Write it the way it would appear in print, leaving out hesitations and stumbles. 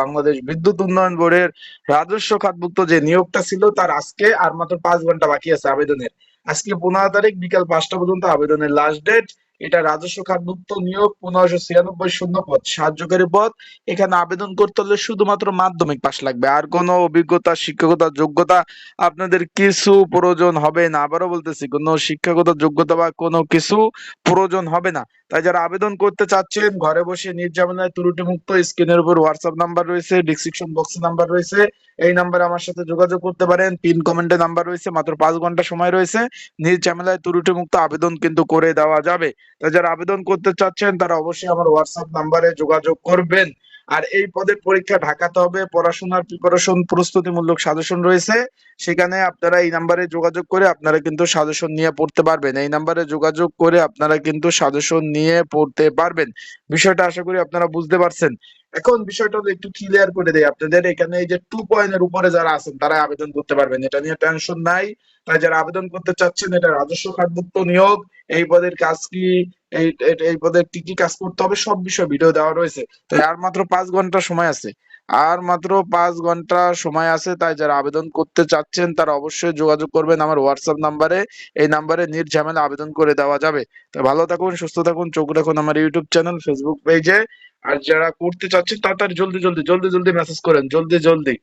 বাংলাদেশ বিদ্যুৎ উন্নয়ন বোর্ডের রাজস্ব খাতভুক্ত যে নিয়োগটা ছিল তার আজকে আর মাত্র 5 ঘন্টা বাকি আছে আবেদনের। আজকে 15 তারিখ বিকাল 5টা পর্যন্ত আবেদনের লাস্ট ডেট। এটা রাজস্ব খাতভুক্ত নিয়োগ, 1596 শূন্য পদ, সাহায্যকারী পদ। এখানে আবেদন করতে হলে শুধুমাত্র মাধ্যমিক পাশ লাগবে, আর কোনো অভিজ্ঞতা, শিক্ষাগত যোগ্যতা আপনাদের কিছু প্রয়োজন হবে না। আবারও বলতেছি, কোনো শিক্ষাগত যোগ্যতা বা কোনো কিছু প্রয়োজন হবে না। তাই যারা আবেদন করতে চাচ্ছেন ঘরে বসে নির্ঝামেলায় ত্রুটিমুক্ত, স্ক্রিনের উপর হোয়াটসঅ্যাপ নাম্বার রয়েছে, ডিসক্রিপশন বক্সে নাম্বার রয়েছে, এই নাম্বারে আমার সাথে যোগাযোগ করতে পারেন। পিন কমেন্টে নাম্বার রয়েছে, মাত্র 5 ঘন্টা সময় রয়েছে, নির্ঝামেলায় ত্রুটিমুক্ত আবেদন কিন্তু করে দেওয়া যাবে। তাই যারা আবেদন করতে চাচ্ছেন তারা অবশ্যই আমার হোয়াটসঅ্যাপ নাম্বারে যোগাযোগ করবেন। আর এই পদের পরীক্ষা ঢাকাতে হবে, পড়াশোনার প্রিপারেশন প্রস্তুতিমূলক সাজেশন রয়েছে, সেখানে আপনারা এই নাম্বারে যোগাযোগ করে আপনারা কিন্তু সাজেশন নিয়ে পড়তে পারবেন। এই নাম্বারে যোগাযোগ করে আপনারা কিন্তু সাজেশন নিয়ে পড়তে পারবেন। বিষয়টা আশা করি আপনারা বুঝতে পারছেন। এখন বিষয়টা হলো একটু ক্লিয়ার করে দেই আপনাদের, এখানে এই যে 2 পয়েন্টের উপরে যারা আছেন তারা আবেদন করতে পারবেন, এটা নিয়ে টেনশন নাই। তাই যারা আবেদন করতে চাচ্ছেন, এটা রাজস্ব খাতভুক্ত নিয়োগ। এই পদের কাজ কি, এই পদের কি কি কাজ করতে হবে সব বিষয় ভিডিও দেওয়া রয়েছে। তাই আর মাত্র 5 ঘন্টা সময় আছে, আর মাত্র 5 ঘন্টা সময় আছে। তাই যারা আবেদন করতে চাচ্ছেন তারা অবশ্যই যোগাযোগ করবেন আমার হোয়াটসঅ্যাপ নাম্বারে। এই নাম্বারে নির্ঝামেলা আবেদন করে দেওয়া যাবে। তো ভালো থাকুন, সুস্থ থাকুন, চোখ রাখুন আমার ইউটিউব চ্যানেল, ফেসবুক পেজে। আর যারা করতে চাচ্ছেন তাড়াতাড়ি জলদি জলদি জলদি জলদি মেসেজ করেন, জলদি জলদি।